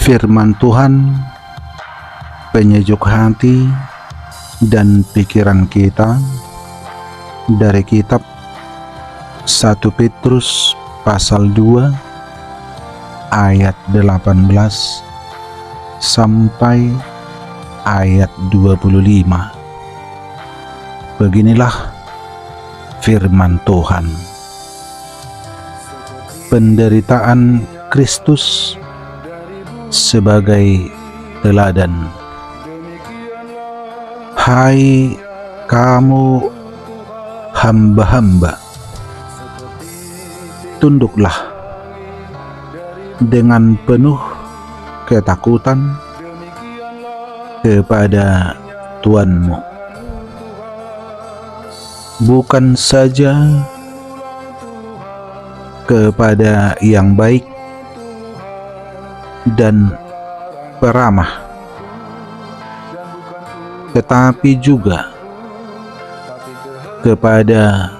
Firman Tuhan, penyejuk hati dan pikiran kita dari kitab 1 Petrus pasal 2 ayat 18 sampai ayat 25. Beginilah firman Tuhan. Penderitaan Kristus sebagai teladan. Hai kamu hamba-hamba, tunduklah dengan penuh ketakutan kepada Tuanmu, bukan saja kepada yang baik dan peramah, tetapi juga kepada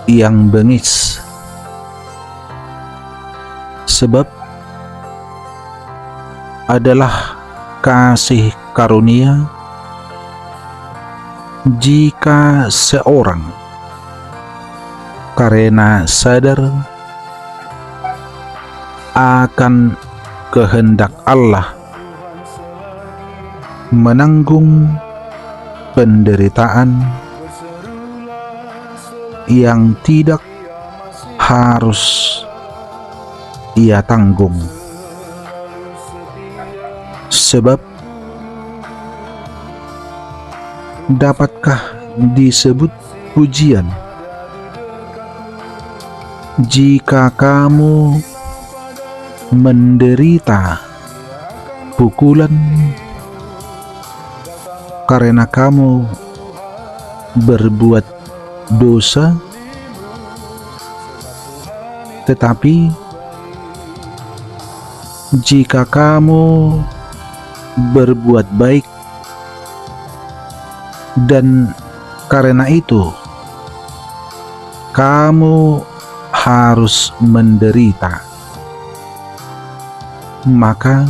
yang bengis. Sebab adalah kasih karunia jika seorang karena sadar akan kehendak Allah menanggung penderitaan yang tidak harus ia tanggung. Sebab dapatkah disebut pujian jika kamu menderita pukulan karena kamu berbuat dosa? Tetapi jika kamu berbuat baik dan karena itu kamu harus menderita, maka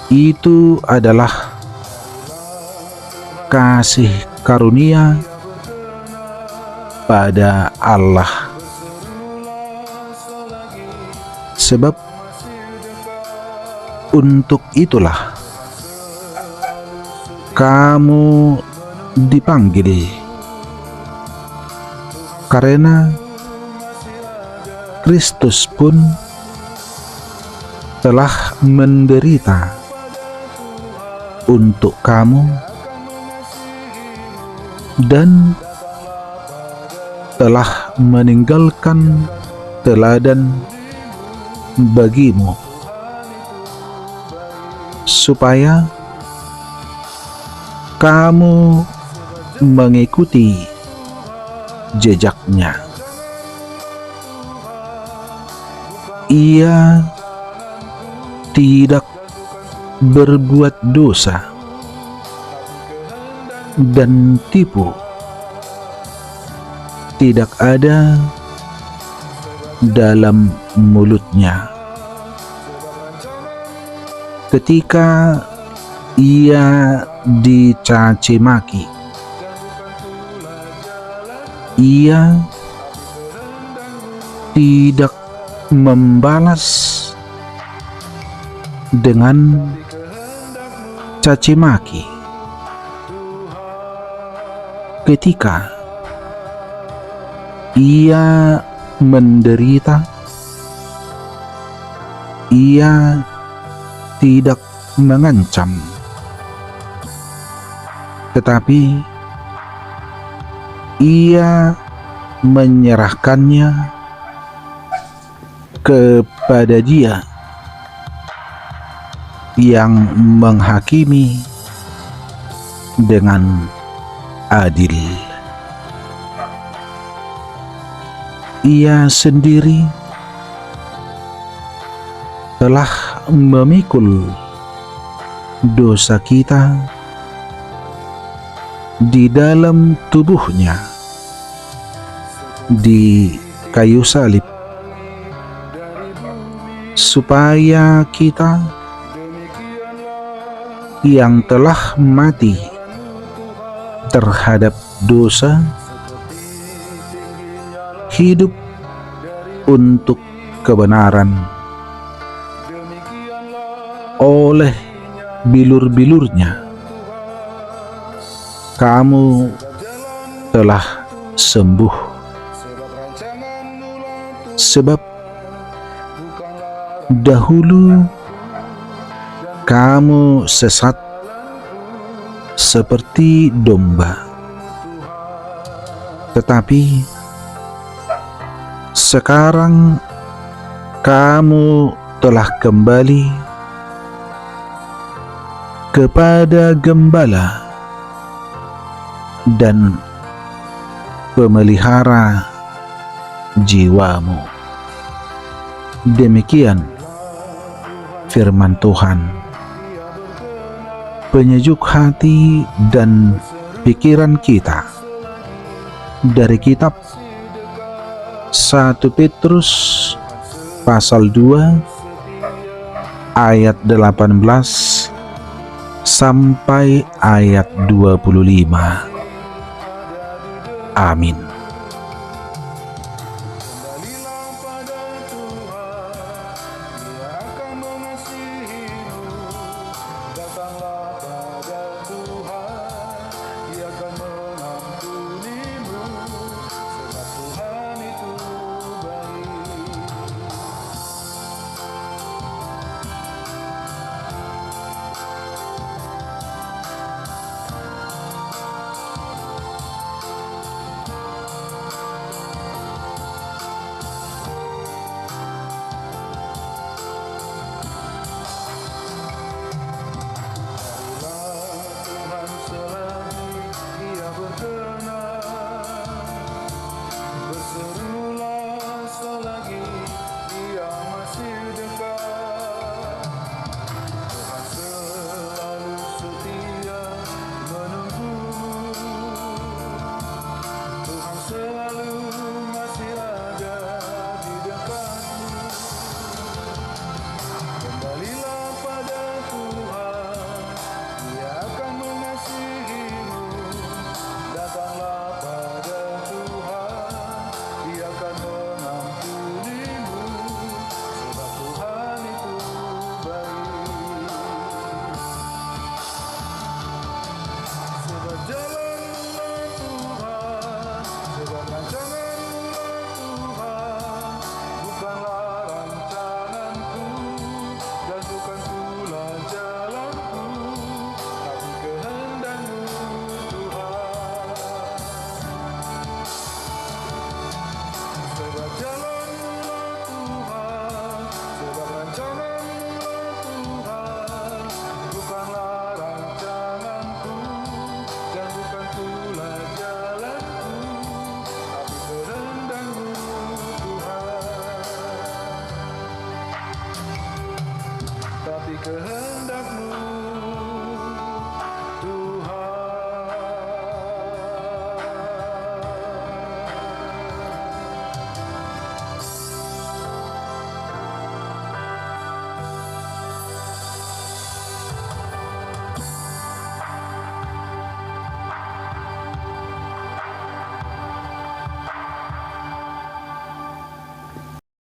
itu adalah kasih karunia pada Allah. Sebab untuk itulah kamu dipanggil, karena Kristus pun telah menderita untuk kamu dan telah meninggalkan teladan bagimu, supaya kamu mengikuti jejaknya. Ia tidak berbuat dosa dan tipu tidak ada dalam mulutnya. Ketika ia dicaci maki, ia tidak membalas dengan caci maki. Ketika ia menderita, ia tidak mengancam, tetapi ia menyerahkannya kepada Dia yang menghakimi dengan adil. Ia sendiri telah memikul dosa kita di dalam tubuhnya di kayu salib, supaya kita yang telah mati terhadap dosa hidup untuk kebenaran. Oleh bilur-bilurnya kamu telah sembuh, sebab dahulu kamu sesat seperti domba, tetapi sekarang kamu telah kembali kepada Gembala dan pemelihara jiwamu. Demikian firman Tuhan. Penyejuk hati dan pikiran kita dari kitab 1 Petrus pasal 2 ayat 18 sampai ayat 25. Amin. Kehendak